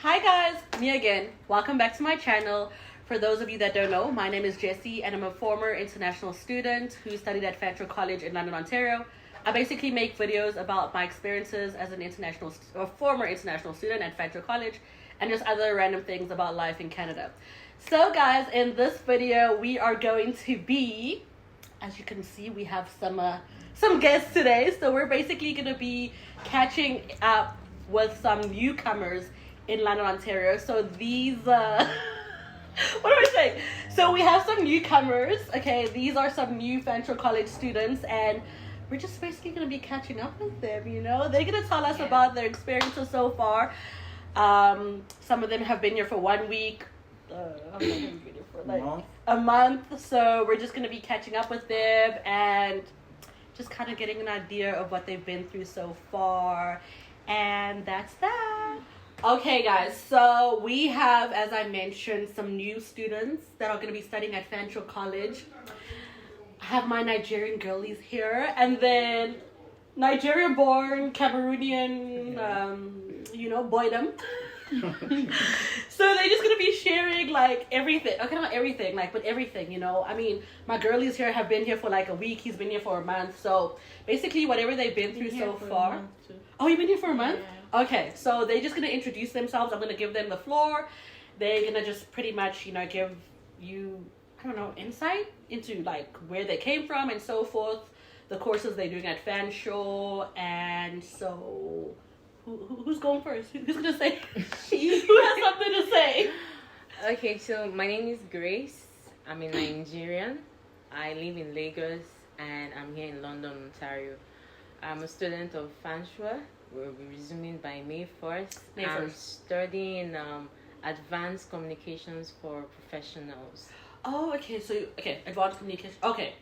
Hi guys, me again. Welcome back to my channel. For those of you that don't know, my name is Jessie and I'm a former international student who studied at Fanshawe College in London, Ontario. I basically make videos about my experiences as an former international student at Fanshawe College and just other random things about life in Canada. So guys, in this video we are going to be, as you can see, we have some guests today. So we're basically going to be catching up with some newcomers in London, Ontario. So these what am I saying? So we have some newcomers. Okay, these are some new Fanshawe College students, and we're just basically gonna be catching up with them. You know, they're gonna tell us about their experiences so far. Some of them have been here for 1 week. I've been here for like a month. So we're just gonna be catching up with them and just kind of getting an idea of what they've been through so far. And that's that. Okay guys, so we have, as I mentioned, some new students that are going to be studying at Fanshawe College. I have my Nigerian girlies here, and then Nigerian born Cameroonian, boydom. So they're just going to be sharing like everything. Okay, not everything, but everything, you know. I mean, my girlies here have been here for like a week. He's been here for a month. So basically whatever they've been through so far. Oh, you've been here for a month? Yeah. Okay, so they're just going to introduce themselves. I'm going to give them the floor. They're going to just pretty much, give you, insight into like where they came from and so forth. The courses they're doing at Fanshawe. And so, who's going first? Who's going to say? Who has something to say? Okay, so my name is Grace. I'm a Nigerian. I live in Lagos and I'm here in London, Ontario. I'm a student of Fanshawe. We'll be resuming by May 1st. I'm studying advanced communications for professionals. Oh, okay. So, advanced communication. Okay.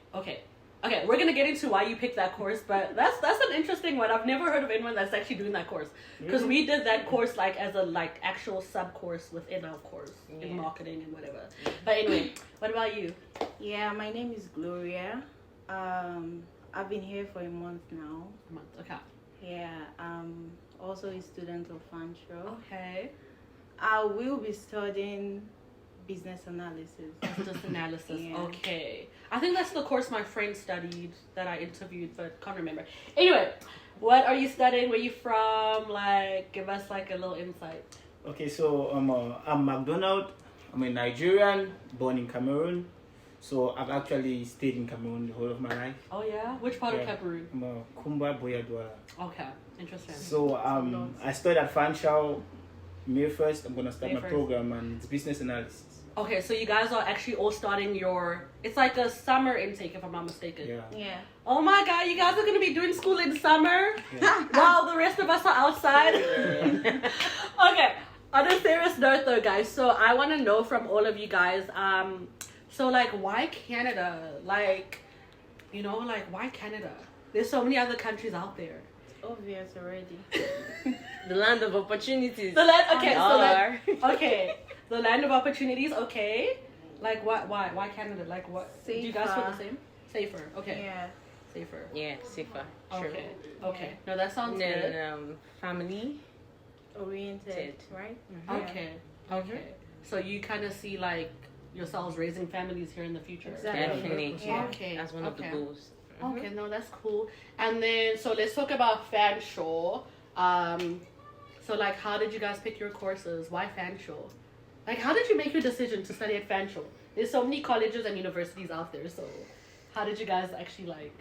We're gonna get into why you picked that course, but that's an interesting one. I've never heard of anyone that's actually doing that course, because we did that course as a actual sub course within our course in marketing and whatever. But anyway, what about you? Yeah, my name is Gloria. I've been here for a month now. A month. Okay. Yeah, I'm also a student of Fanshawe. Okay. I will be studying business analysis. Business analysis. Yeah. Okay. I think that's the course my friend studied that I interviewed, but can't remember. Anyway, what are you studying? Where you from? Give us a little insight. Okay, so I'm McDonald. I'm a Nigerian, born in Cameroon. So I've actually stayed in Cameroon the whole of my life. Oh yeah? Which part of Cameroon? I'm a Kumba Boyadouala. Okay, interesting. So I studied at Fanshawe. May 1st, I'm gonna start my program, and it's business analysis. Okay, so you guys are actually all starting it's like a summer intake, if I'm not mistaken. Yeah. Oh my god, you guys are gonna be doing school in summer while the rest of us are outside. Okay, on a serious note though, guys, so I want to know from all of you guys, so why Canada? Why Canada? There's so many other countries out there. It's obvious already. The land of opportunities. The land of opportunities. Okay, why Canada? What? Safer. Do you guys feel the same? Safer. Okay. Yeah. Safer. Yeah, safer. Sure. Okay. No, that sounds good. Family Oriented, right? Mm-hmm. Okay. So you kind of see yourselves raising families here in the future. Exactly. Definitely. Yeah. Okay. That's one of the goals. Okay, no, that's cool. And then, so let's talk about Fanshawe. So how did you guys pick your courses? Why Fanshawe? How did you make your decision to study at Fanshawe? There's so many colleges and universities out there, so how did you guys actually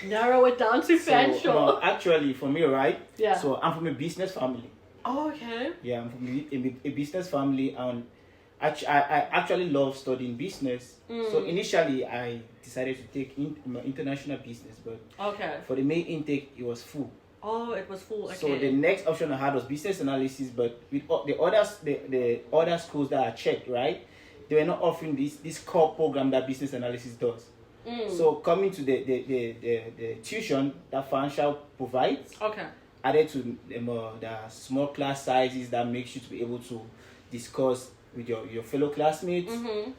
narrow it down to Fanshawe? Actually, for me, right? Yeah. So I'm from a business family. Oh, okay. Yeah, I'm from a business family, and I actually love studying business. So initially, I decided to take international business, but for the main intake, it was full. Oh, it was full. Okay. So the next option I had was business analysis, but with the other schools that I checked, right, they were not offering this core program that business analysis does. So coming to the tuition that Fanshawe provides, added to the small class sizes that makes you to be able to discuss with your fellow classmates. You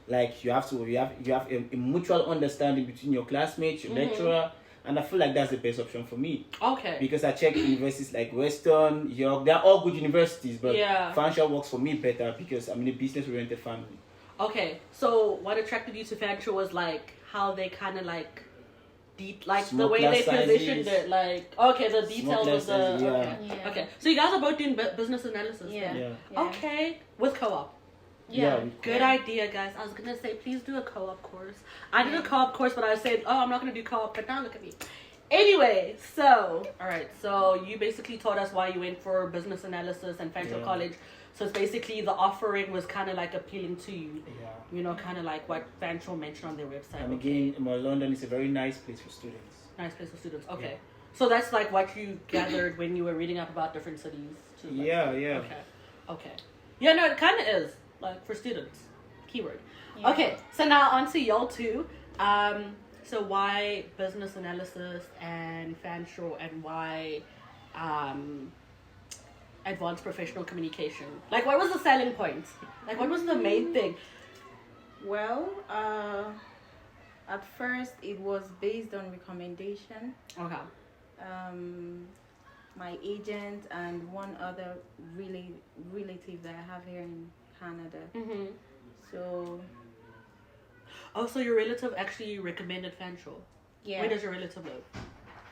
have a mutual understanding between your classmates, your lecturer, And I feel like that's the best option for me. Okay. Because I check universities like Western, York. They're all good universities, but Fanshawe works for me better because I'm in a business-oriented family. Okay, so what attracted you to Fanshawe was like how they kind of like, the way they positioned it, like the details of the okay. So you guys are both doing business analysis. Yeah. Okay, with co-op. Good idea, guys. I was gonna say please do a co-op course. I did a co-op course, but I said, oh, I'm not gonna do co-op. But now look at me. Anyway, so all right. So you basically taught us why you went for business analysis and Fanshawe College. So it's basically the offering was kind of like appealing to you. Yeah. You know, kind of like what Fanshawe mentioned on their website. And again, London is a very nice place for students. Nice place for students. Okay. Yeah. So that's like what you gathered when you were reading up about different cities. Too, like, yeah. Okay. Yeah, no, it kind of is. Like for students, keyword. Yeah. Okay, so now on to y'all two. So why business analysis and Fanshawe, and why advanced professional communication? Like, what was the selling point? Like, what was the main thing? Well, at first it was based on recommendation. Okay. My agent and one other relative that I have here in Canada. Mm-hmm. So. Oh, so your relative actually recommended Fanshawe? Yeah. Where does your relative live?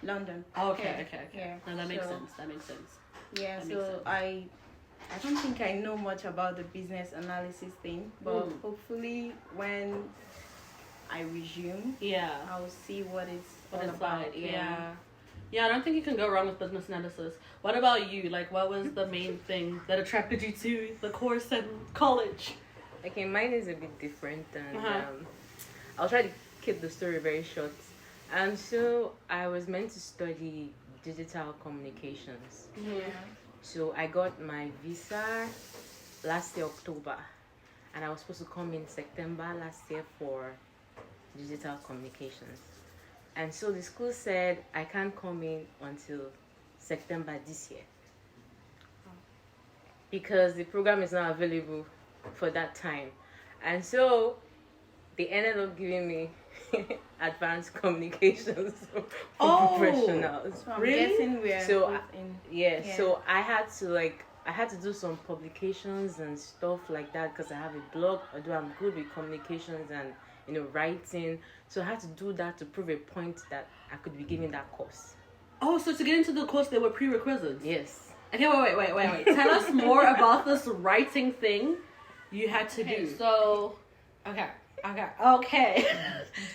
London. Oh, okay. Yeah. No, that makes sense. Yeah, so I don't think I know much about the business analysis thing, but hopefully when I resume, I'll see what it's all about. Like. Yeah, I don't think you can go wrong with business analysis. What about you? Like, what was the main thing that attracted you to the course and college? Okay, mine is a bit different, and I'll try to keep the story very short. And so I was meant to study digital communications. Yeah. So I got my visa last year, October, and I was supposed to come in September last year for digital communications. And so the school said I can't come in until September this year because the program is not available for that time. And so they ended up giving me advanced communications for professionals. So I'm guessing we're so I had to do some publications and stuff like that because I have a blog, although I'm good with communications and writing. So I had to do that to prove a point that I could be giving that course. Oh, so to get into the course, there were prerequisites? Yes. Okay, wait. Tell us more about this writing thing you had to do. So, okay.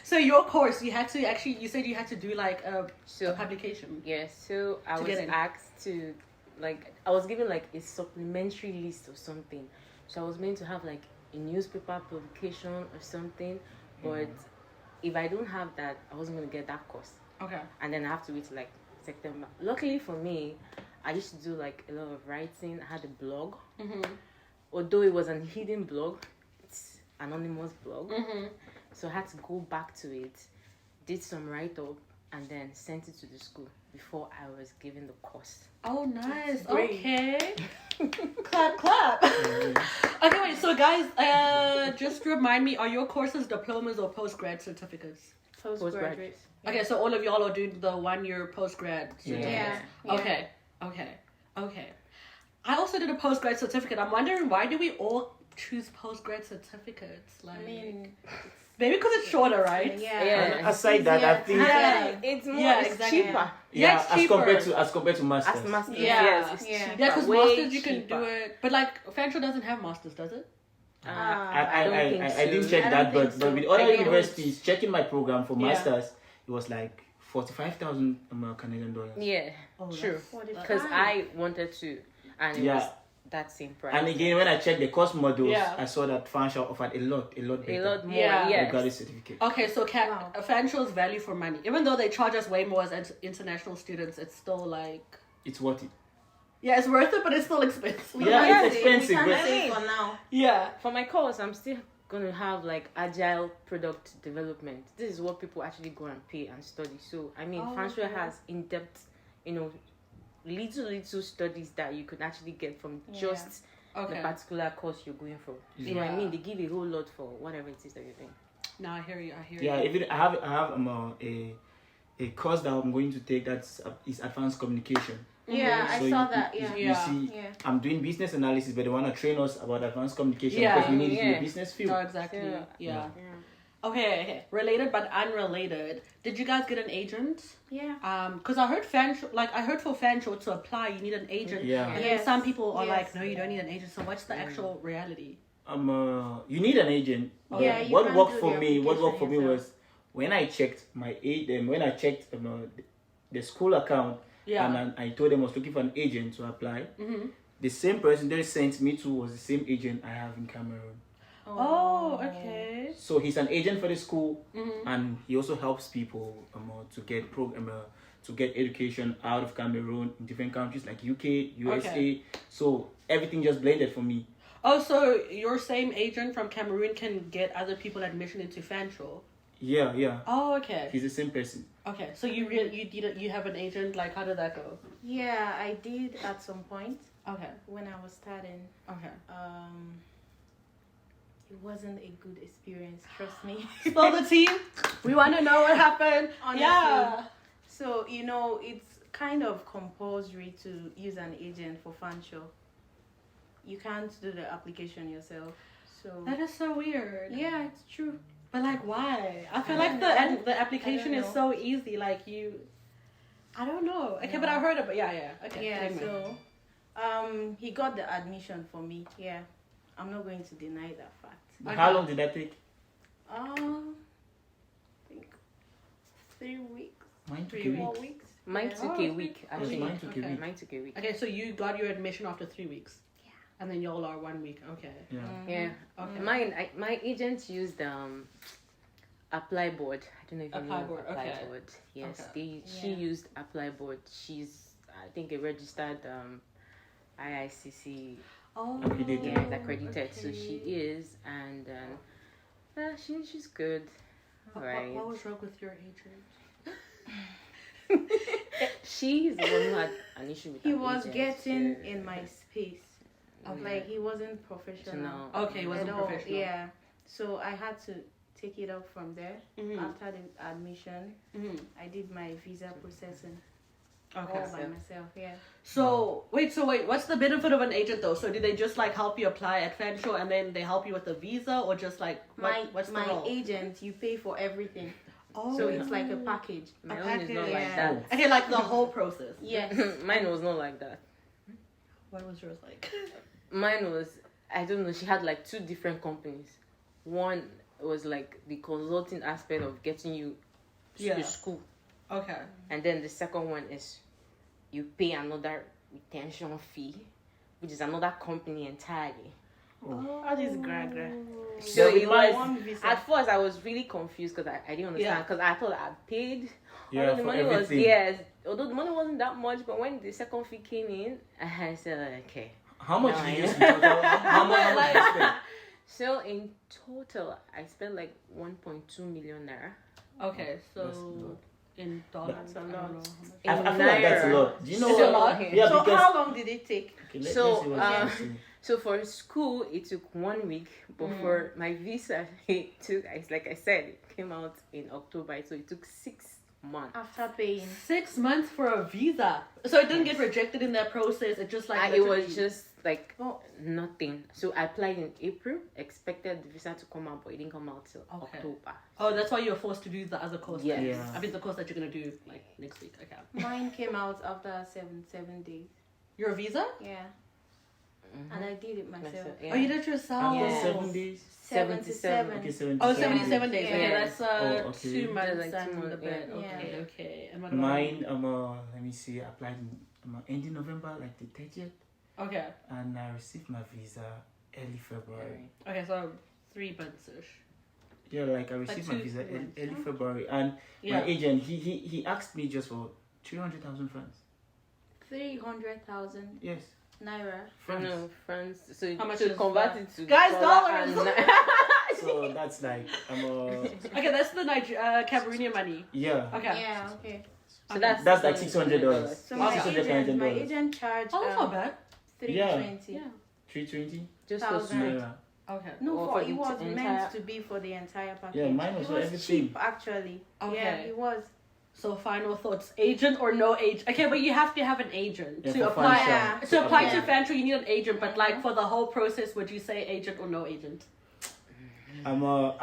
So your course, you had to you said you had to do like a publication. Yes, so I was asked to, I was given like a supplementary list or something. So I was meant to have like a newspaper publication or something, but if I don't have that, I wasn't going to get that course. Okay. And then I have to wait till like September. Luckily for me, I used to do like a lot of writing. I had a blog. Mm-hmm. Although it was a hidden blog, it's anonymous blog. Mm-hmm. So I had to go back to it, did some write-up, and then sent it to the school before I was given the course. Oh, nice. Okay. Clap. Okay, wait. So, guys, just remind me, are your courses diplomas or postgrad certificates? Postgraduate. Yeah. Okay, so all of y'all are doing the 1-year postgrad certificate. Yeah. Okay. I also did a postgrad certificate. I'm wondering, why do we all choose postgrad certificates? Like, maybe because it's shorter, right? Yeah. And aside that, I think it's more cheaper. Yeah, it's cheaper. as compared to masters. As masters, yes, it's cheaper. Yeah, because masters you can do it, but like Fanshawe doesn't have masters, does it? I didn't check that, but with other universities, checking my program for masters, it was like $45,000 Canadian dollars. Yeah, true. Because I wanted to, and it was that same price. And again, when I checked the course modules, I saw that Fanshawe offered a lot better. A lot more, yes. I got a certificate. Okay, so Fanshawe's value for money, even though they charge us way more as international students, it's still like... It's worth it. Yeah, it's worth it, but it's still expensive. Yeah, it's expensive. We can't say for now. Yeah. For my course, I'm still going to have like agile product development. This is what people actually go and pay and study. So, I mean, Fanshawe has in-depth, little studies that you could actually get from just the particular course you're going for. So, I mean, they give a whole lot for whatever it is that you're doing. No, I hear you. Yeah, even I have a course that I'm going to take is advanced communication. Yeah, So I saw that. Yeah. You see, I'm doing business analysis, but they want to train us about advanced communication because we need it in the business field. Oh, exactly. Yeah. Okay. Related but unrelated. Did you guys get an agent? Yeah. Because I heard for Fanshawe to apply, you need an agent. Yeah. And then some people are like, no, you don't need an agent. So what's the actual reality? You need an agent. Yeah. What worked for me was when I checked the school account. Yeah. And I told them I was looking for an agent to apply. The same person they sent me to was the same agent I have in Cameroon. Oh, okay. So he's an agent for the school, and he also helps people to get education out of Cameroon in different countries like UK, USA. Okay. So everything just blended for me. Oh, so your same agent from Cameroon can get other people admission into Fanshawe? Yeah. Oh, okay. He's the same person. Okay, so you have an agent? Like, how did that go? Yeah, I did at some point. Okay. When I was starting. Okay. It wasn't a good experience, trust me. Spill the tea. We want to know what happened. Honestly. Yeah. So, it's kind of compulsory to use an agent for Fanshawe. You can't do the application yourself. So That is so weird. yeah, it's true. But like, why? I feel like the application is so easy. Like I don't know. Okay, but I heard it. But yeah. Okay. Yeah, so he got the admission for me. Yeah, I'm not going to deny that fact. Okay. How long did that take? I think 3 weeks. Mine took 4 a week. weeks. Mine took a week. Actually, Mine took a week. Mine took a week. Okay, so you got your admission after 3 weeks. Yeah. And then y'all are 1 week. Okay. Yeah. Yeah. Okay. My agent used Apply Board. I don't know if you Apply know Board, Apply okay. Board. Yes, Okay. she used Apply Board. She's I think a registered IICC. Oh. Accredited. Yeah, it's accredited. So she is, and she's good. Right. What was wrong with your agent? She's the one who had an issue with He her was agent, getting so- in my space. Like he wasn't professional. No. Okay, he wasn't at all. professional. Yeah. So I had to take it up from there. Mhm. After the admission, I did my visa processing all by myself. Yeah. So wait, what's the benefit of an agent though? So did they just like help you apply at Fanshawe and then they help you with the visa, or just like what's the my role? agent, you pay for everything. Oh, So it's like a package. My A own is not package. like that. okay, like the whole process. Yes. Mine was not like that. What was yours like? Mine was, I don't know, she had like 2 different companies. One was like the consulting aspect of getting you to school. Okay. And then the second one is you pay another retention fee, which is another company entirely. All this gra. So it was, one visa. at first I was really confused because I didn't understand, because I thought I paid. Yeah, the for money everything. although the money wasn't that much, but when the second fee came in, I said, okay. How much No, did you I- use in total? How much did you spend? So in total, I spent like 1.2 million naira. Okay, That's a so lot. in dollars, That's a I don't lot. know how much. In I feel like that's a naira. lot. Do you know It's a what? lot. Yeah, So because how long did it take? okay, So, let's see what you say. So for school, it took 1 week, but for my visa, like I said, it came out in October, so it took 6 months. After paying. 6 months for a visa. So it didn't get rejected in that process. It just like It literally- was just like Oh. nothing. So I applied in April, expected the visa to come out, but it didn't come out till Okay. October. Oh, that's why you were forced to do the other course. Yes. then. Yeah. I mean, the course that you're gonna do like next week. Okay. Mine came out after seven days. Your visa? Yeah. And I did it myself. Yeah. Oh, you did it yourself. After Yeah. 7 days. 77. Okay, 77. Oh, 77 days. Okay, Yeah. that's Oh, okay. 2 months Like 2 and months, a bit. yeah. Okay, Yeah. okay. And what about Mine, let me see, I applied in ending November, like the 30th, Okay. and I received my visa early February. Okay, so 3 months ish. Yeah, like I received my 2 visa months. early February, and Yeah. my agent, he asked me just for 300,000 francs. 300,000 Yes, naira. francs. No, France. So How much to is convert that? it to Guys, dollar dollars. and- So that's like Okay, that's the Cameroonian money. yeah. Okay. Yeah, okay. So that's like $600. So Wow. my $600. agent charged Oh, that's not bad. 320. Yeah. 320 just for Thousand. school. naira. Okay. No, Or for for it the was entire- meant to be for the entire package. Yeah, mine was it for was everything. cheap actually. Okay. Yeah, it was. So final thoughts: agent or no agent? Okay, but you have to have an agent Yeah, to for apply. Fanshawe. To apply Yeah. to Fanshawe, you need an agent. But like for the whole process, would you say agent or no agent? I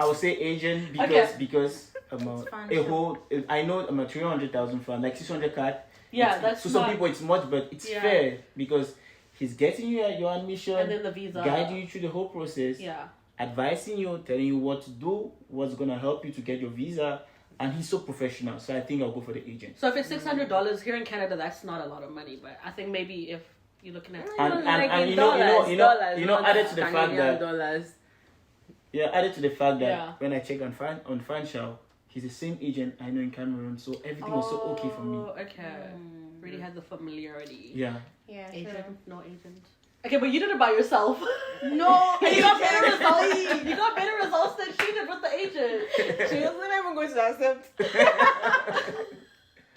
would say agent because a Fanshawe. whole. I know I'm a 300,000 franc, like 600 card. Yeah, that's to some not- people it's much, but it's Yeah. fair because he's getting you your admission, And then the visa. guiding you through the whole process, Yeah. advising you, telling you what to do, what's gonna help you to get your visa, and he's so professional. So I think I'll go for the agent. So if it's $600 here in Canada, that's not a lot of money. But I think maybe if you're looking at And you know, added to the fact that added to the fact that when I check on Fanshawe, he's the same agent I know in Cameroon, so everything was so okay for me. Okay. Really had the familiarity. Yeah. Yeah. Agent, no agent. Okay, but you did it by yourself. No. And you got better results. You got better results than she did with the agent. She wasn't even going to accept.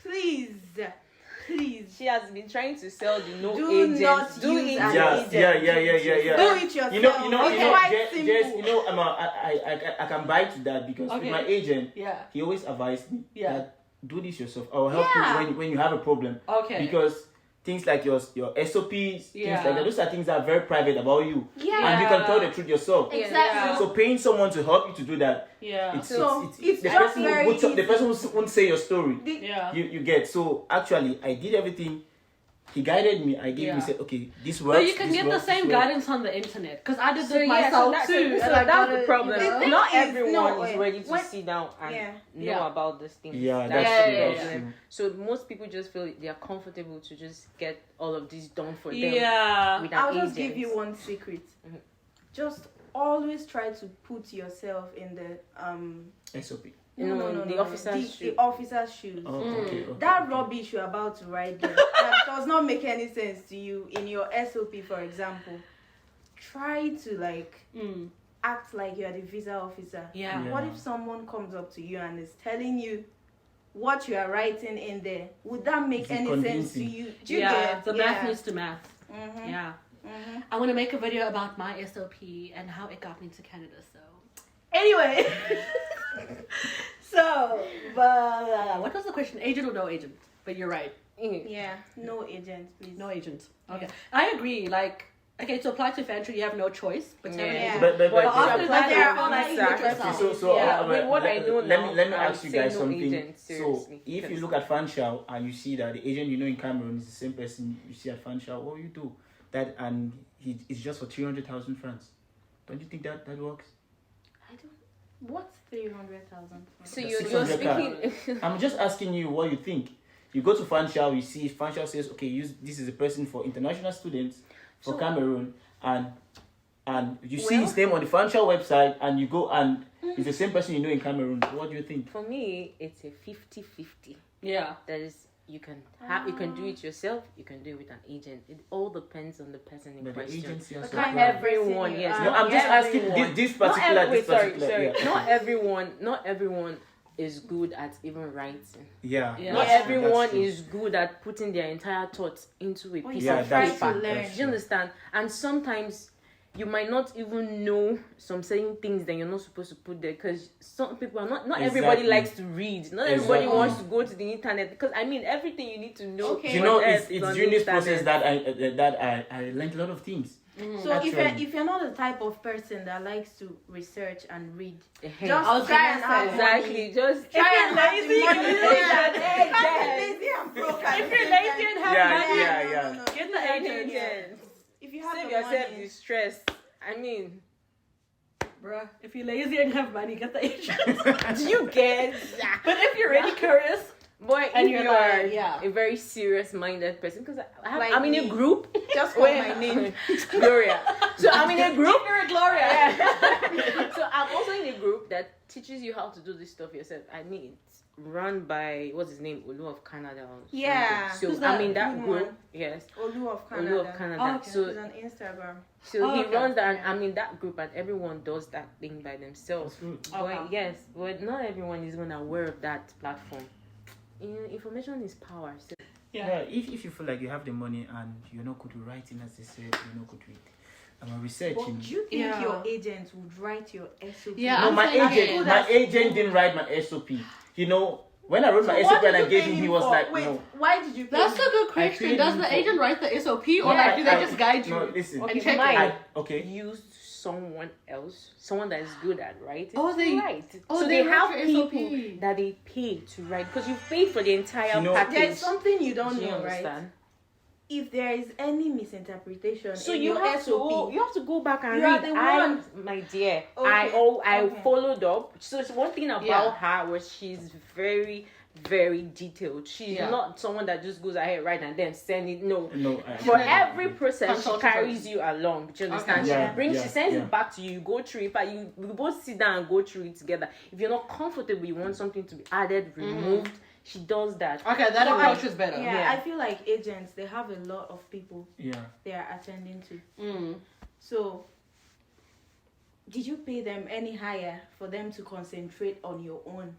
Please. She has been trying to sell the no Do agent. not Do use it. an Yeah. agent. Do it yourself. It's quite simple. Jess, I can buy to that because with my agent, Yeah. he always advised me Yeah. that do this yourself. I will help Yeah. you when you have a problem. Okay. Because things like your SOPs, things Yeah. like that, those are things that are very private about you. Yeah. And you can tell the truth yourself. Exactly. So paying someone to help you to do that, Yeah. it's It's the just person very the person won't say your story. Yeah. You get. So actually I did everything. He guided me. I gave him said, okay, this works. But you can this get the works, same this works. guidance on the internet because I did So it yeah, myself so too. so And I that's got the it, problem. The thing Not is, everyone is ready to when- sit down and know Yeah. about this thing. Yeah, That's that's the true. yeah, That's problem. true. So most people just feel they are comfortable to just get all of this done for them. Yeah. With an I'll just agent. give you one secret. Mhm. Just always try to put yourself in the SOP. No, the officer's shoe. The officer's shoes. Oh, okay. That rubbish you're about to write there that does not make any sense to you in your SOP, for example. Try to act like you're the visa officer. Yeah. What if someone comes up to you and is telling you what you are writing in there? Would that make Is it any sense to convincing? you? Do you Yeah. get? The math needs to math. Mhm. Yeah. Mhm. I want to make a video about my SOP and how it got me to Canada. So, anyway, but what was the question? Agent or no agent? But you're right. Yeah, no agent, please. No agent. Okay, I agree. Like, okay, to apply to Fanshawe, you have no choice. But to have an Yeah. agent. But But after that, there you are like other do it agents. yourself. So yeah. with what I know let now, me I ask you would say guys no something. agent, So seriously, if you because- look at Fanshawe and you see that the agent you know in Cameroon is the same person you see at Fanshawe, what will you do? That and it's just for 300,000 francs. Don't you think that works? I don't. What's 300,000? So The you're 600 speaking. I'm just asking you what you think. You go to Fanshawe, you see Fanshawe says, okay, this is a person for international students for So- Cameroon, and you see his name on the Fanshawe website, and you go and it's the same person you know in Cameroon. What do you think? For me, it's a 50-50. Yeah. That is, you can do it yourself. You can do it with an agent. It all depends on the person in But the question. agency has Not to- everyone, person yes. you No, I'm just asking everyone. this particular. Wait, sorry. Yeah. Not everyone is good at even writing. Yeah. Yeah. Not That's everyone true. is good at putting their entire thoughts into a piece Yeah, of that's paper. true. learn. That's Do you understand? And sometimes you might not even know some certain things that you're not supposed to put there because some people are not everybody Exactly. likes to read. Not everybody Exactly. wants to go to the internet because I mean everything you need to know. Okay. You know, on it's earth is on during this the process internet. that I learned a lot of things. So Actually. if you're not the type of person that likes to research and read, Ehen. just I was try gonna and say, have Exactly. money. Just Try and have lazy, the money. you Yeah. do that. You can't Yes. be lazy and broke. If you're lazy and have Yeah, money, yeah. get the agent. agent. If you have Save the yourself money, the stress. I mean, Bruh, if you're lazy and have money, get the agent. do you get? But if you're really curious, Boy, And if you're you are like, yeah. a very serious-minded person, because Like I'm in a me. group. just call my name. Gloria. So I'm in a group. you're a Gloria. So I'm also in a group that teaches you how to do this stuff yourself. I mean, it's run by what's his name, Olu of Canada. or something. Yeah. So Who's that? I'm in that Good group. one. Yes. Olu of Canada. Olu of Canada. Oh, okay. So He's on Instagram. so Oh, he okay. runs that, and I'm in that group, and everyone does that thing by themselves. That's good. But Okay. yes, but not everyone is even aware of that platform. Information is power. So Yeah, if you feel like you have the money and you're not good with writing, as they said, you're not good with researching. But do you think Yeah. your agent would write your SOP? Yeah, No, I'm my saying agent that. didn't write my SOP. You know, When I wrote my SOP and I gave him, he was like, Wait, no. why did you pay That's him? a good question. paid Does him the for- agent write the SOP or like do they just guide you? No, listen. Okay, check mine Okay. used someone else, someone that is good at writing. Oh, they- write. oh, so they they write have your people SOP. that they pay to write because you paid for the entire You know- package. There's something you don't Do you know, right? understand? If there is any misinterpretation So in you your have SOP, to go back and You are read. the one. My dear, Okay, I okay. followed up. So it's one thing about Yeah. her was she's very, very detailed. She's Yeah. not someone that just goes ahead right and then send it. No. No. For every process, she Consult carries first. you along. Do you understand? Okay. Yeah. She brings, Yeah, she sends yeah. it back to you. You go through it, but we both sit down and go through it together. If you're not comfortable, you want something to be added, removed. She does that. Okay, that Well, approach is better. yeah, Yeah. I feel like agents, they have a lot of people Yeah. they are attending to. Mm. So, did you pay them any higher for them to concentrate on your own?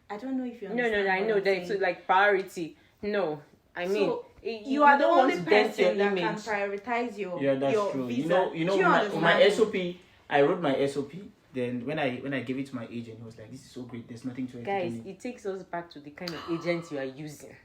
I don't know if you No, understand. I what know I'm that. So saying. like priority. No, I mean, So, it- you are the don't want only to dent person your that can image. prioritize your Yeah, that's your true. visa. You know, Do you my understand? SOP. I wrote my SOP. Then when I gave it to my agent, he was like, "This is so great. There's nothing to it." Guys, it takes us back to the kind of agents you are using.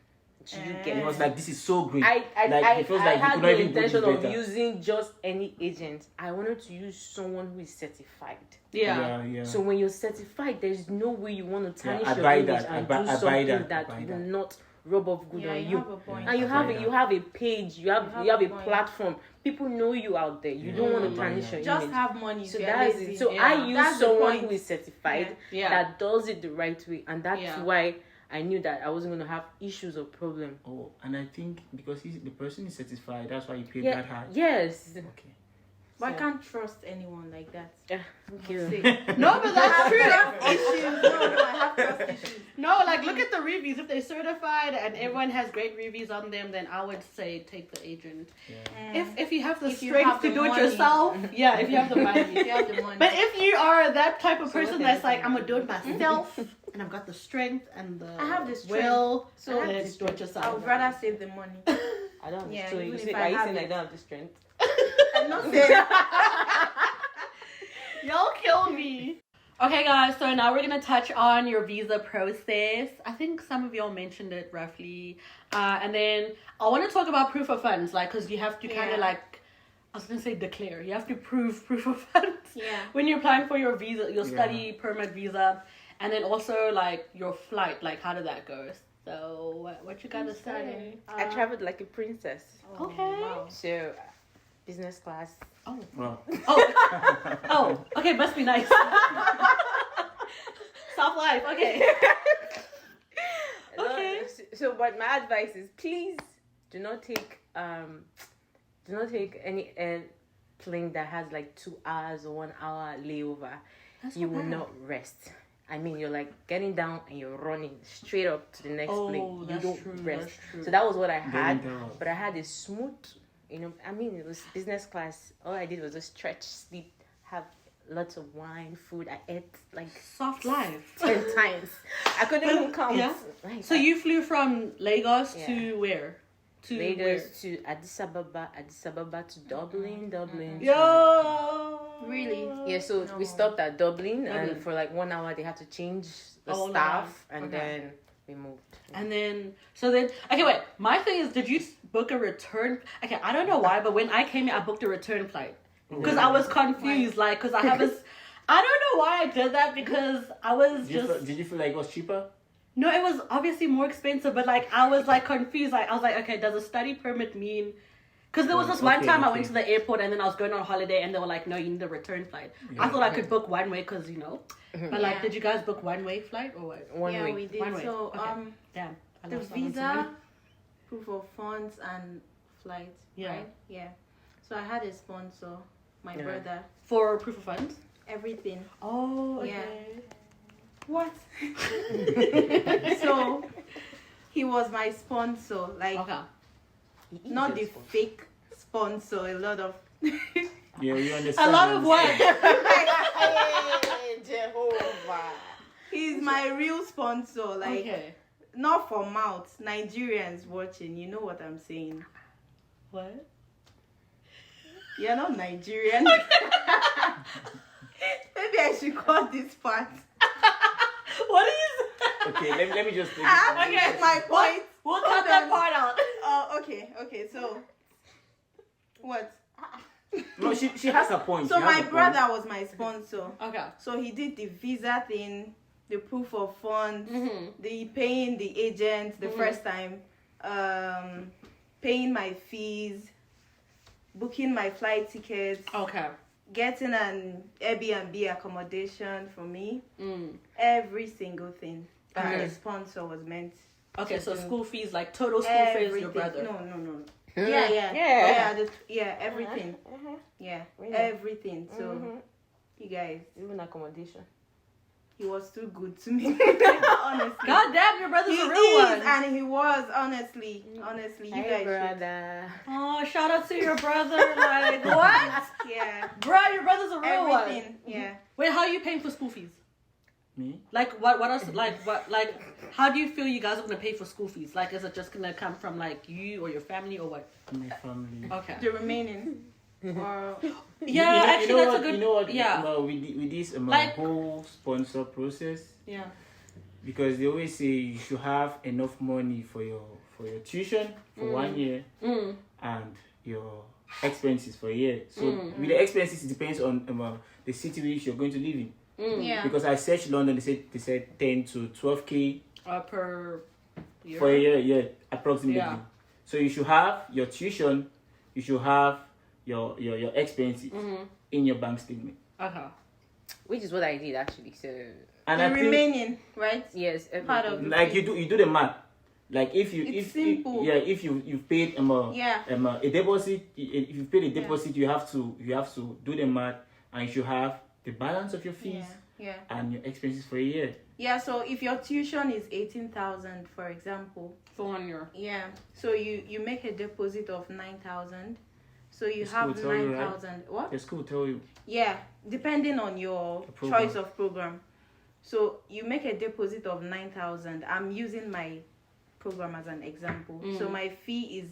Do you get He it? was like, "This is so great." I Like, it feels like you had could no not even put this intention of better. using just any agent. I wanted to use someone who is certified. Yeah. Yeah. So when you're certified, there's no way you want to tarnish I your buy image that. and I buy do something that. that I buy will that. not rub off good Yeah, on you you. have a point. And you I have buy a that. you have a page, you have have a a point. platform. People know you out there. You don't want I to buy tarnish that. your Just image. have money. So if you're that's lazy. it. So Yeah. I use That's the someone point. who is certified Yeah. that does it the right way, and that's Yeah. why I knew that I wasn't going to have issues or problem. Oh, and I think because the person is satisfied, that's why you paid Yeah. that high. Yes. Okay. But I So- can't trust anyone like that. Yeah. Thank you. See. No, but that's true. Issues. No, I have trust issues. No, like look at the reviews. If they're certified and everyone has great reviews on them, then I would say take the agent. Yeah. If you have the If you strength have to the do it money. yourself, yeah. If you have the money. If you have the money. But if you are that type of So person what that's is like, it? I'm gonna do it myself, and I've got the strength and the I have the strength. will, So so I have then the do it strength. yourself. I would rather save the money. I don't Yeah, understand. even You if say, I are you have saying I it. don't have the strength? I'm not saying. Y'all kill me. Okay, guys, so now we're gonna touch on your visa process. I think some of y'all mentioned it roughly. And then I want to talk about proof of funds, like, because you have to kind Yeah. of like, I was gonna say declare. You have to prove proof of funds Yeah. when you're applying for your visa, your Yeah. study permit visa, and then also like your flight. Like, how did that go? So, what you gotta say? I traveled like a princess. Okay. Wow. So, business class. Well, Oh, okay, must be nice. Soft life, okay. Okay. So, but my advice is, please do not take any airplane that has like 2 hours or 1 hour layover. That's You not will bad. not rest. I mean, you're like getting down and you're running straight up to the next Oh, plane. You that's don't true, rest. that's true. So that was what I had. interrupt. But I had a smooth, I mean, it was business class. All I did was just stretch, sleep, have lots of wine, food. I ate like Soft life. 10 times. I couldn't even count. Yeah. Like, So you flew from Lagos Yeah. to where? To Lagos to Addis Ababa to Dublin. to- Yo. Really? Yeah, so we No. stopped at Dublin, Dublin. and for like 1 hour they had to change the Oh, no. staff, and Okay. then we moved. And then, okay, wait. My thing is, did you book a return? Okay, I don't know why, but when I came here, I booked a return flight because I was confused. Like, because I have this, I don't know why I did that because I was did you feel like it was cheaper? No, it was obviously more expensive, but like I was like confused. Like I was like, okay, does a study permit mean? Because there was this one time I went to the airport and then I was going on holiday and they were like, no, you need a return flight. I thought I could book one way because but like, Yeah. did you guys book one way flight or what? One Yeah, week. we did. One way. So Okay. Damn, I the lost out on some visa, money. proof of funds, and flight. Yeah. Right? Yeah. So I had a sponsor, my Yeah. brother, For proof of funds. everything. Oh, Yeah. okay. What? So he was my sponsor, like Okay. not the fake sponsor. A lot of Yeah, you understand. A lot of what? Jehovah. he's my real sponsor. Like Okay. not for mouth. Nigerians watching, you know what I'm saying. What? You're not Nigerian. Maybe I should cut this part. What are you saying? Okay, let me just. I have to get my point. We'll cut that part out. Oh, okay. So, what? No, she has a point. So my brother was my sponsor. Okay. So he did the visa thing, the proof of funds, the paying the agent the first time, paying my fees, booking my flight tickets. Okay. Getting an Airbnb accommodation for me. Every single thing that the sponsor was meant. Okay, so school fees, like total school fees, your brother. No. Yeah, everything. Yeah, really? Everything. So, you guys. Even accommodation. He was too good to me. Honestly. God damn, your brother's he a real one. And he was, honestly. You guys brother. Oh, shout out to your brother. Like, what? Yeah. Bro, your brother's a real Everything. one. Yeah. Wait, how are you paying for school fees? Me? Like, what else, like, how do you feel you guys are going to pay for school fees? Like, is it just going to come from, like, you or your family or what? My family. Okay. The remaining. Or... Yeah, actually, that's a good... You know what? Yeah. With this Like- whole sponsor process, Yeah. because they always say you should have enough money for your tuition for 1 year and your expenses for a year. So with the expenses, it depends on the city which you're going to live in. Yeah. Because I searched London, they said 10 to 12k Per year? for a year, yeah, approximately. Yeah. So you should have your tuition, you should have your expenses in your bank statement. Okay. Which is what I did actually. So And the I think, remaining, right? yes, Part everything. of like you do the math. Like if It's simple. if you've paid a deposit, if you paid a deposit, you have to do the math, and you should have the balance of your fees Yeah. and your expenses for a year. Yeah, so if your tuition is 18,000, for example, For 1 year. yeah, so you make a deposit of 9,000, so you The have school tell you, right? 9,000. What? The school tell you. Yeah, depending on your The program. choice of program. So you make a deposit of 9,000. I'm using my program as an example. So my fee is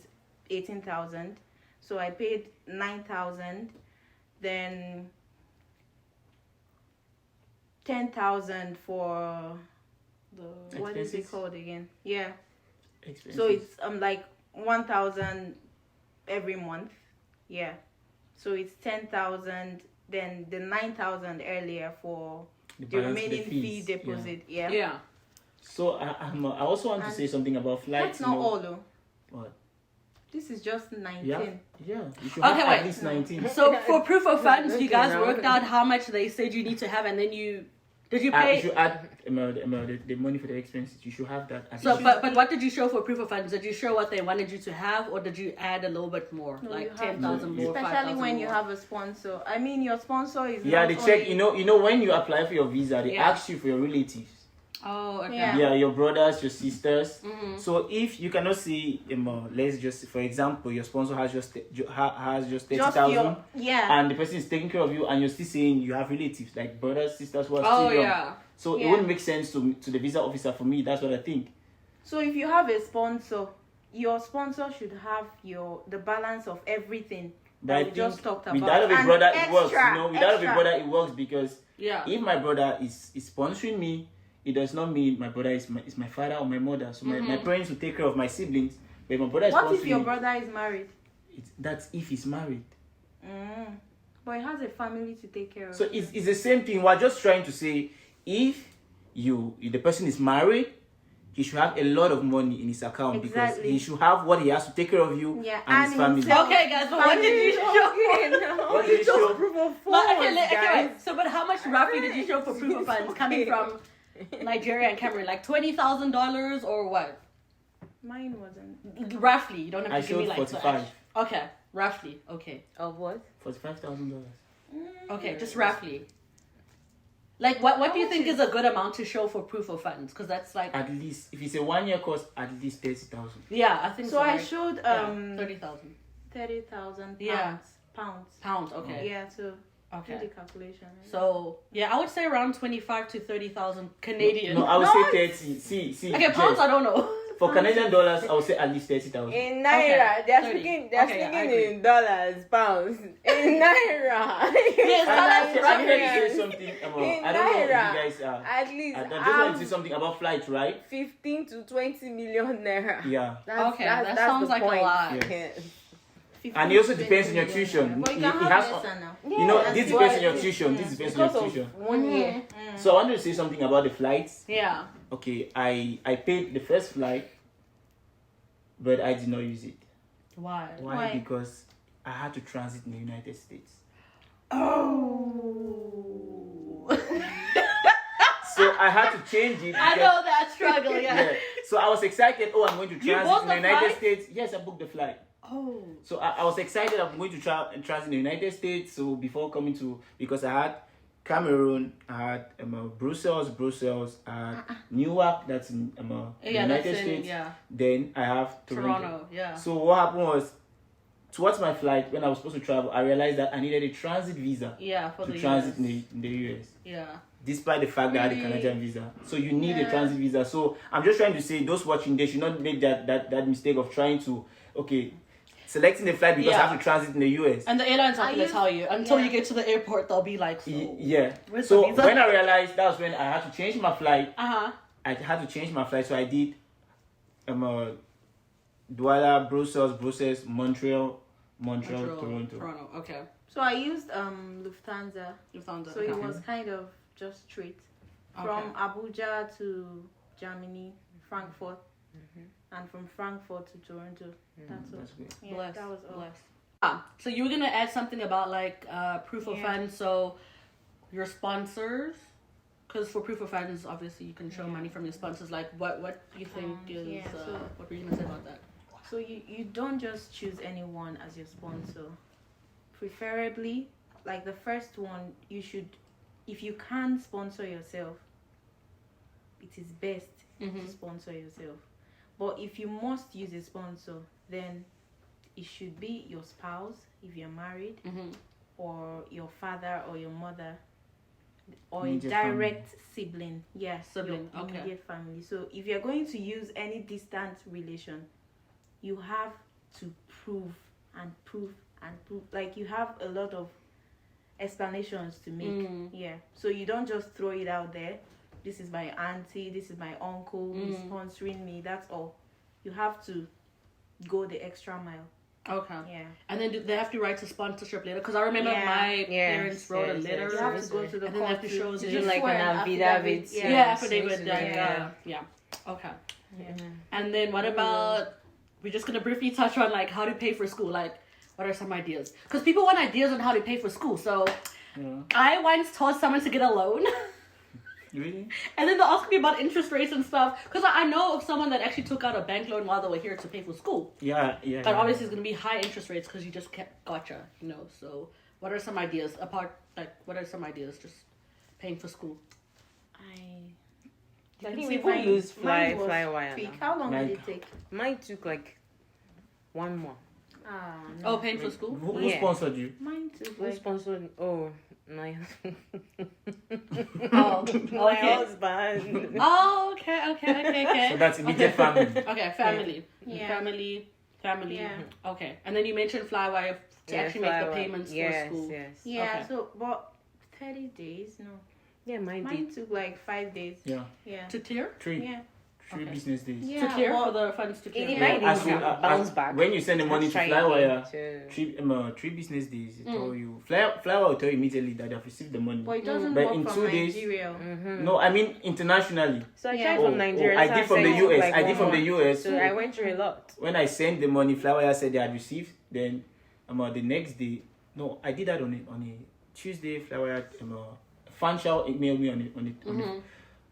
18,000. So I paid 9,000, then 10,000 for the what is it Expenses? called again? Yeah. Expenses. So it's like 1,000 every month. Yeah. So it's 10,000, then the 9,000 earlier for the balance, remaining fee fees, deposit. Yeah. Yeah. So I also want to say something about flights. That's not all though. What? This is just 19. Yeah. You should Okay, have wait. at least 19. So for proof of funds, you guys Okay, worked out how much they said you need to have, and then did you pay? You should add the money for the expenses. You should have that. So, but what did you show for proof of funds? Did you show what they wanted you to have, or did you add a little bit more, No, you like have 10,000 to. more, Especially 5,000 when you more? have a sponsor. I mean, your sponsor is Yeah, not they check. only- You know when you apply for your visa, they Yeah. ask you for your relatives. Oh, okay. Yeah. Yeah, your brothers, your sisters. So if you cannot see, let's just, for example, your sponsor has just 30,000, yeah. and the person is taking care of you, and you're still saying you have relatives like brothers, sisters who are Oh, still young. yeah. So it Yeah. wouldn't make sense to the visa officer. For me, that's what I think. So if you have a sponsor, your sponsor should have the balance of everything But I that we think just talked about. with that of a And brother, it works. extra, You know, with that of a extra. brother, it works because Yeah. if my brother is sponsoring me, it does not mean my brother is my father or my mother. So my parents will take care of my siblings. But if my brother is What sponsoring if your me, brother is married? that's if he's married. But he has a family to take care of. So it's the same thing. We're just trying to say if the person is married, he should have a lot of money in his account because Exactly. he should have what he has to take care of you Yeah, and his and family. himself. Okay, guys, but what did you show? What did you show? Proof of But, funds, wait. So, but how much roughly did you show for proof of funds coming from Nigeria and Cameroon? Like $20,000 or what? Mine wasn't. Roughly, you don't have I to give me showed like 45. Okay, roughly. Okay, Of what? $45,000. okay, just roughly. Like, what do you much think is- is a good amount to show for proof of funds? Because that's like, At least if it's a 1 year course, at least 30,000. yeah, I think so. So I right? showed Yeah, 30,000 30,000 pounds. Yeah. Pounds. pounds. Okay, Yeah, so do okay. the calculation. Right? So yeah, I would say around 25 to 30,000 Canadian. No, I would No, say 30. See. Okay, pounds Jess, I don't know. For Canadian dollars, I would say at least 30,000. In naira, they're 30. speaking. Okay, yeah, I agree. In dollars, pounds. In naira. Yes, I needed to say something about. In I don't know if you naira, guys are. at least I just wanted to say something about flights, right? 15 to 20 million naira. Yeah. That sounds the like point. a lot. Yes. And it also depends on your tuition. But you It can have has, lesser now. you know, Yeah, this that's depends on why your tuition. This depends on Because your of tuition. 1 year. So I wanted to say something about the flights. Yeah. Okay, I paid the first flight, but I did not use it. Why? Why? Because I had to transit in the United States. Oh. So I had to change it. I know that struggle, yeah. So I was excited. Oh, I'm going to You transit booked in the the United flight? States. Yes, I booked the flight. Oh. So I was excited. I'm going to transit in the United States. So before coming to, because I had Cameroon, I had Brussels, I had Newark, that's in the United States. Yeah. Then I have Toronto, yeah. So what happened was, towards my flight, when I was supposed to travel, I realized that I needed a transit visa Yeah, for to the transit US. in the US. Yeah. Despite the fact that I had a Canadian visa. So you need a transit visa. So I'm just trying to say, those watching, they should not make that mistake of trying to, selecting the flight because I have to transit in the US. And the airline's not going to tell you. Until you get to the airport, they'll be like, so, where's So the visa? when I realized, that was when I had to change my flight. Uh-huh. I had to change my flight. So I did Douala, Brussels, Montreal, Toronto. Okay. So I used Lufthansa. So it okay. was kind of just straight from Abuja to Germany, Frankfurt, and from Frankfurt to Toronto. That's all. good. Yeah, Bless. that was all. So you were going to add something about like proof of funds. So your sponsors, because for proof of funds, obviously you can show money from your sponsors. Like what do you think is, what were you going to say about that? So you don't just choose anyone as your sponsor. Preferably, like the first one, you should, if you can sponsor yourself, it is best to sponsor yourself. But if you must use a sponsor, then it should be your spouse if you're married, or your father or your mother, or Immediate a direct sibling. Yes, Sibling, your okay. immediate family. So if you're going to use any distant relation, you have to prove and prove and prove. Like you have a lot of explanations to make. Yeah. So you don't just throw it out there. This is my auntie, this is my uncle who's sponsoring me. That's all. You have to go the extra mile. Okay. Yeah. And then do they have to write a sponsorship letter? Because I remember my parents wrote a letter. You have to go to the and then they have court to show to the do like swear an affidavit. affidavit. Yeah. Okay. Yeah. And then what about? We're just gonna briefly touch on like how to pay for school. Like, what are some ideas? Because people want ideas on how to pay for school. So, I once told someone to get a loan. Really? And then they'll ask me about interest rates and stuff. Because I know of someone that actually took out a bank loan while they were here to pay for school. Yeah. But obviously it's going to be high interest rates because you just gotcha, So what are some ideas just paying for school? I think people use Flywire now. How long did it take? Mine took like 1 month. No. Oh, paying for school? Who sponsored you? Mine took Who sponsored? Oh, my Oh, my okay. husband. Oh, okay. So that's immediate family. Okay, family. Yeah. Family. Yeah. Okay. And then you mentioned Flywire to actually make the payments for school. Yes. Yeah, Okay. so, but 30 days? No. Yeah, mine Mine did. took like 5 days. Yeah. Yeah. To clear? Three Okay. business days. Yeah, To clear but for the funds to clear. It might As even you- bounce back. When you send the money to Try Flywire, again three business days, it tell you. Flywire will tell you immediately that they've received the money. But it doesn't But work in from 2 days- Nigeria. No, I mean internationally. So I Yeah. tried from Nigeria. I so did from said the it took US. like I did 1 from the month. US. So I went through a lot. When I sent the money, Flywire said they had received. Then the next day, no, I did that on a Tuesday. Flywire Fanshawe emailed me on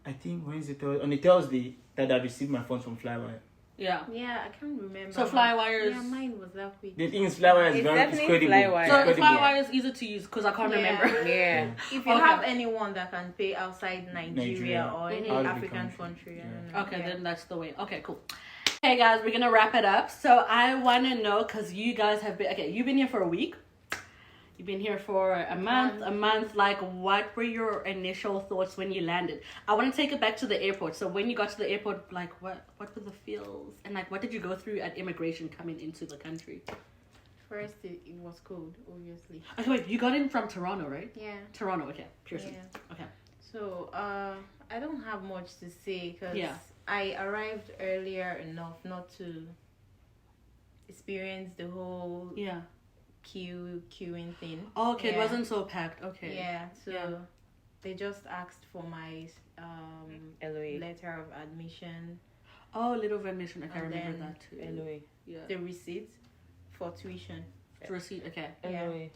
I think Wednesday, on a Thursday that I received my funds from Flywire. Yeah. Yeah, I can't remember. So Flywire's... Yeah, mine was that quick. The thing is, Flywire is It's very definitely credible. Flywire. So Credible. Flywire is easy to use because I can't Yeah. remember. Yeah. If you Okay. have anyone that can pay outside Nigeria, Nigeria. or any Out of the African country. country, I Yeah. don't know. Okay, Yeah. then that's the way. Okay, cool. Okay, guys, we're gonna wrap it up. So I want to know, because you guys have been... Okay, you've been here for a week. You've been here for a month. Like, what were your initial thoughts when you landed? I want to take it back to the airport. So when you got to the airport, like, what were the feels? And, like, what did you go through at immigration coming into the country? First, it was cold, obviously. Okay, wait, you got in from Toronto, right? Yeah. Toronto, okay. Pearson. Yeah. Okay. So, I don't have much to say because I arrived earlier enough not to experience the whole queuing thing. Oh, okay, it wasn't so packed. Okay. Yeah, so they just asked for my LOA. letter of admission. Oh, letter of admission. Okay, I remember that too. LOA. Yeah. The receipt for tuition. Receipt, okay. LOA.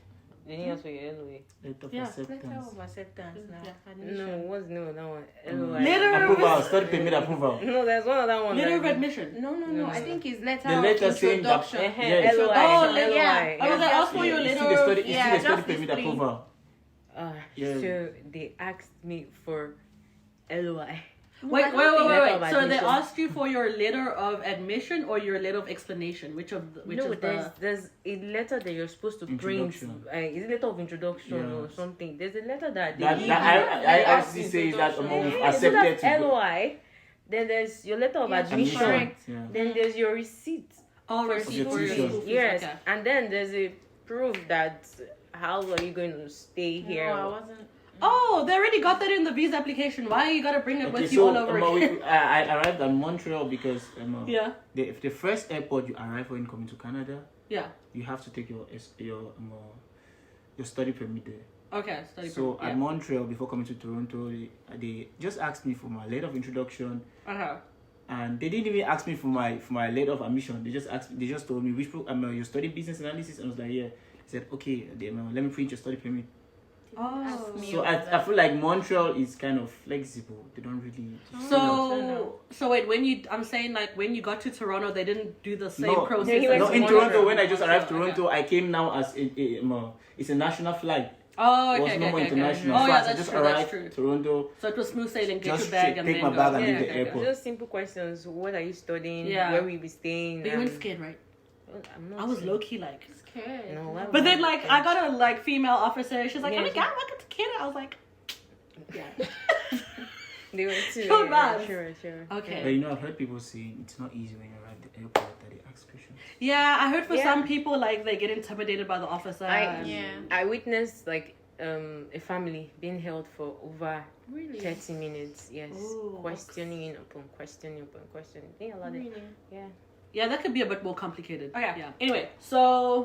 They need us for your LOA. Letter of Letter acceptance. of acceptance now. Yeah. Admission. No, what's no that one? LOA. Letter of Approval. Study permit approval. No, there's one other one. letter of admission. No. I think it's letter The of letter saying that introduction. yes. LOI. Oh, LOI. yeah. Oh, they asked for your You see letter the of... study, you see the study just permit this thing. approval. So they asked me for LOI. Wait. Letter of So they admission. asked you for your letter of admission or your letter of explanation? Which is There's a letter that you're supposed to bring. Introduction. Is it letter of introduction or Yes. something? There's a letter that they That give I you. actually say that we've So accepted that's to go. LOI. Then there's your letter of Yes, admission. correct. Yeah. Then there's your receipt. Oh, For receipt for your tuition. school fees. Yes, Okay. and then there's a proof that how are you going to stay here? No, I wasn't. Oh, they already got that in the visa application. Why you gotta bring it Okay, with you so all over again? I arrived at Montreal because Yeah. the first airport you arrive when coming to Canada, Yeah. you have to take your study permit there. Okay. Study So permit, at Montreal, before coming to Toronto, they just asked me for my letter of introduction, and they didn't even ask me for my letter of admission. They just told me which you study business analysis, and I was like, yeah. They said, okay, let me print your study permit. Oh. So I feel like Montreal is kind of flexible. They don't really. So wait, when you got to Toronto, they didn't do the same process. he went No, to in Montreal. Toronto, when I just arrived Okay. Toronto, I came now as it's a national flight. Oh, It was okay, no more okay. international. Oh, So yeah, I that's just true. That's arrived true. Toronto. So it was smooth sailing. Get Just your bag and take then my go. bag and leave the okay. airport. Just simple questions. What are you studying? Yeah. Where will you be staying? But you weren't scared, right? I'm not I was scared. low key like. Scared. No, why But would then I like be I scared? got a female officer. She's like, Yeah, "Oh my she- god, welcome to Canada." I was like, "Yeah." They were too. Short yeah, bus. sure. Okay. But I've heard people saying it's not easy when you arrive at the airport that they ask questions. Yeah, I heard for Yeah. some people like they get intimidated by the officer. I witnessed like a family being held for over Really? 30 minutes. Yes, Ooh. questioning upon questioning upon questioning. Yeah, a lot of Really? yeah. Yeah, that could be a bit more complicated. Okay. Yeah. Anyway, so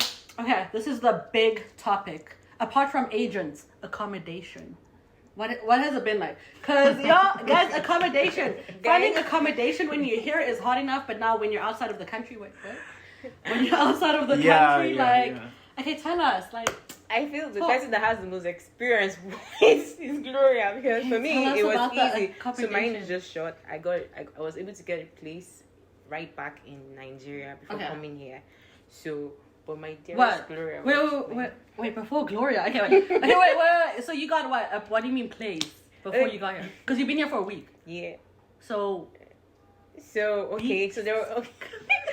this is the big topic. Apart from agents, accommodation. What has it been like? Cause y'all guys, accommodation. Finding accommodation when you're here is hard enough, but now when you're outside of the country, what? When you're outside of the country, okay, tell us, like. I feel the Talk. person that has the most experience is Gloria, because for me Tell us it was about the easy. So accommodation. mine is just short. I was able to get a place right back in Nigeria before coming here. So, but my dearest Gloria. Wait, before Gloria. Okay, wait. So you got what? What do you mean place before you got here? Because you've been here for a week. Yeah. So okay, so there were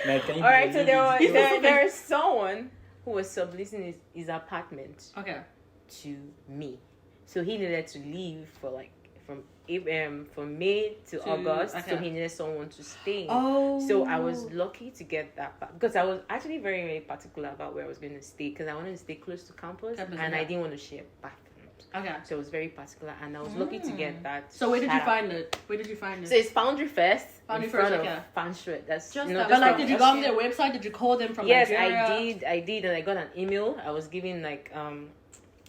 Like, can you all right. So believe it? there is someone who was subleasing his apartment okay. to me. So he needed to leave for like from May to August. okay. So he needed someone to stay. Oh. So I was lucky to get that because I was actually very, very particular about where I was going to stay because I wanted to stay close to campus and I didn't want to share bathrooms. Okay. So I was very particular and I was lucky to get that. So where did you Shout out. find it? Where did you find it? So it's Foundry First. Foundry in front First, of okay. Fanshawe. That's Just you know, that. just But like, from did you go on Austria. their website? Did you call them from Yes, Nigeria? I did, and I got an email. I was given like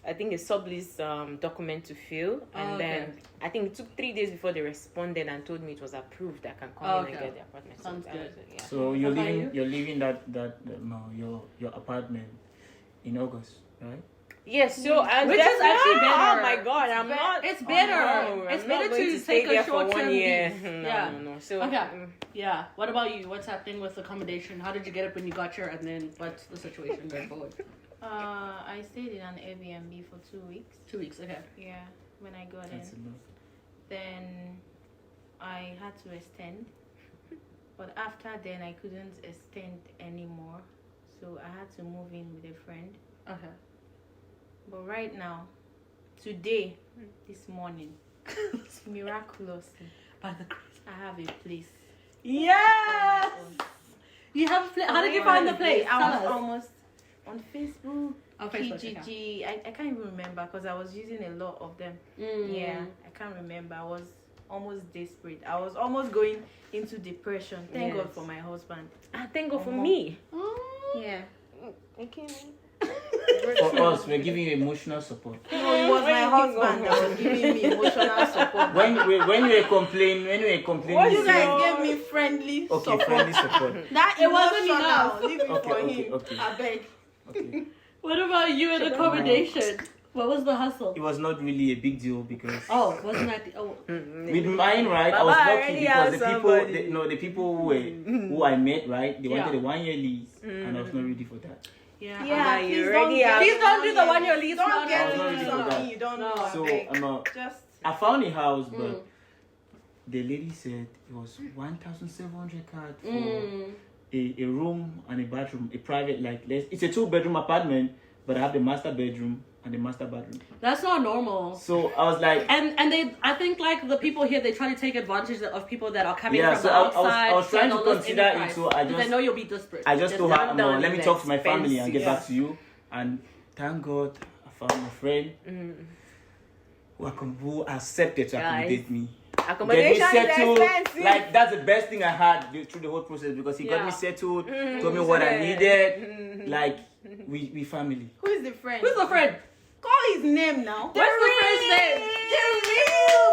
I think a sublease document to fill, and then I think it took 3 days before they responded and told me it was approved. I can come in and get the apartment. Sounds So good. that was it, yeah. So you're leaving your apartment in August, right? Yes, so and Which that's is actually better. Oh my god, I'm not. It's better. No, It's I'm better not going to stay take there a for 1 short-term year. lease. No, Yeah. no. So Okay. Yeah. What about you? What's happening with accommodation? How did you get it when you got here, and then what's the situation going forward? I stayed in an Airbnb for 2 weeks. 2 weeks. Okay. Yeah, when I got That's in. enough. Then I had to extend. But after then, I couldn't extend anymore. So I had to move in with a friend. Okay. But right now, today, this morning, miraculously, By the grace. I have a place. Yes! You have a place. How did you find the place? I Tell was us. almost on Facebook, On Facebook, PGG. I can't even remember because I was using a lot of them. Yeah, I can't remember. I was almost desperate. I was almost going into depression. Thank God for my husband. Thank God for me. Yeah. Okay. For us, we're giving you emotional support. No, it was my husband that was giving me emotional support. When you were complaining, You guys gave me friendly support. friendly support. That It wasn't emotional, enough. leave it for Okay, him. okay. I beg. Okay. What about you and accommodation? What was the hustle? It was not really a big deal because Wasn't that with mine, right? I was lucky because the people who I met, right? They wanted a 1 year lease, and I was not ready for that. Yeah, you please don't do the 1 year lease. Don't get no, into no, no. something you don't know. So I found a house, but the lady said it was 1,700 card for a room and a bathroom, a private it's a 2-bedroom apartment, but I have the master bedroom and the master bathroom. That's not normal. So I was like, and I think like the people here, they try to take advantage of people that are coming from so the outside. I was trying to consider it, so I know you'll be desperate. I just told her, no, let me talk to my family and get expensive. back to you. And thank God I found a friend who accepted to accommodate me. Accommodation Get me is settled. expensive. Like that's the best thing I had through the whole process because he got me settled, told me what I needed. Like we family. Who is the friend? Who's the friend? Call his name now. What's the friend's name?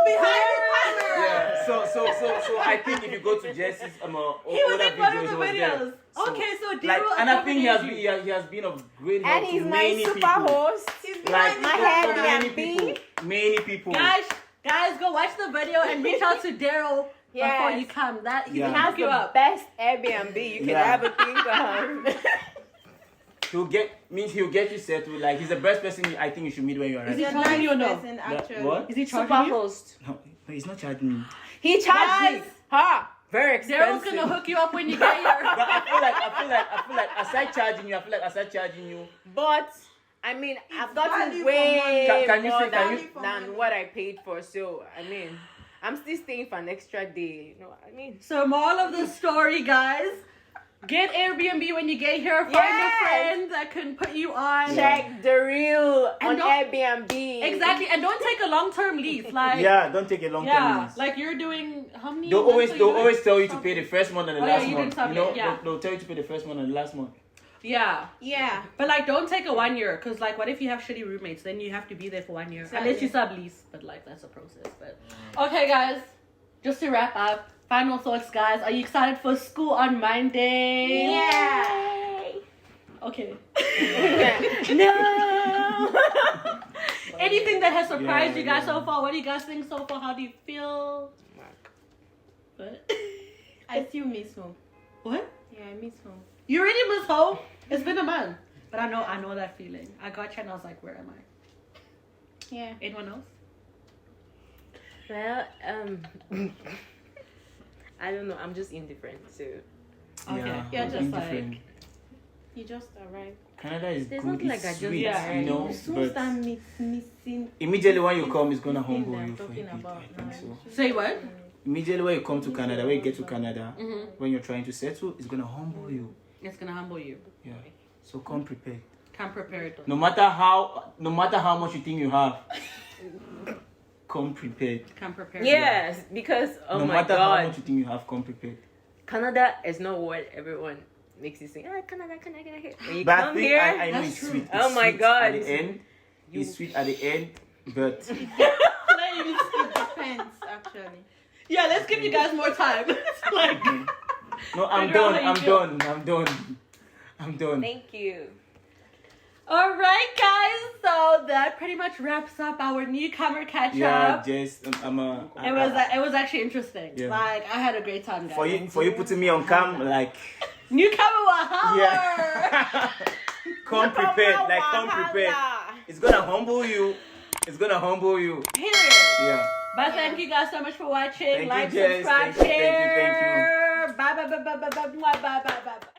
Behind the camera. Yeah. So I think if you go to Jesse's He was other in one of videos, the he was there. videos. Okay, so Like, Daryl and I think accompanied you. he has been of great help And he's to my many super people. host. He's Like behind my the head, camera. many people. Guys, go watch the video and reach out to Daryl before you come. He He can has hook you the up. best Airbnb you can ever think of. He'll get you settled. Like he's the best person I think you should meet when you are Is he ready. charging you or no? Person, actually. What? Is he Super charging you? host. No, he's not charging me. He charged me. Guys. Very Daryl's expensive. gonna hook you up when you get here. But I feel like aside charging you, But I mean, I've value gotten for way money. Can you more say- can you- than what I paid for. So I mean, I'm still staying for an extra day. You know what I mean? So moral of the story, guys. Get Airbnb when you get here. Find a friend that can put you on. Check the real And on don't- Airbnb. Exactly, and don't take a long-term lease. Like don't take a long time. like you're doing how many? They'll months are you always doing? tell you to pay the first month and the Oh, yeah, last you month. didn't tell You me, know, yeah. they'll tell you to pay the first month and the last month. Yeah, Yeah. but like don't take a 1 year because like what if you have shitty roommates? Then you have to be there for 1 year unless you sublease. But like that's a process. But okay, guys, just to wrap up. Final thoughts, guys. Are you excited for school on Monday? Yeah. Okay. No. Anything that has surprised you guys Yeah. so far? What do you guys think so far? How do you feel? What? I still miss home. What? Yeah, I miss home. You already miss home? It's been a month. But I know that feeling. I got you and I was like, where am I? Yeah. Anyone else? Well, I don't know. I'm just indifferent. So Okay. Yeah, I'm just different. You just arrived. Canada is There's good. nothing It's like I just sweet, arrived. you know. You soon But start missing. immediately when you come, it's gonna the thing humble that you I'm for a talking bit. about I think now. so. Say what? Immediately when you come to Canada, when you get to Canada, Mm-hmm. when you're trying to settle, it's gonna humble you. It's gonna humble you. Yeah. So come prepared. Come prepared. No matter how much you think you have, come prepared. Come prepared. yes, because no my matter how God, much you think you have, come prepared. Canada is not what everyone makes you think. Canada. When you But I come think here, I know That's it's true. sweet. It's Oh my sweet God. At the end, it's sweet at the end, but It depends, actually. Yeah, let's give you guys more time. Like, no, I'm Figure out done. how I'm you feel. done. I'm done. thank you. all right, guys. So that pretty much wraps up our newcomer catch Yeah, up. just It was actually interesting. Yeah. Like I had a great time, guys. for you putting me on cam, like Newcomer Wahala. yeah. Come prepared, like come prepared. It's gonna humble you. Period. Yeah. But thank you guys so much for watching. Thank you, Like, Jess. subscribe, Thank you, share. thank you. Bye.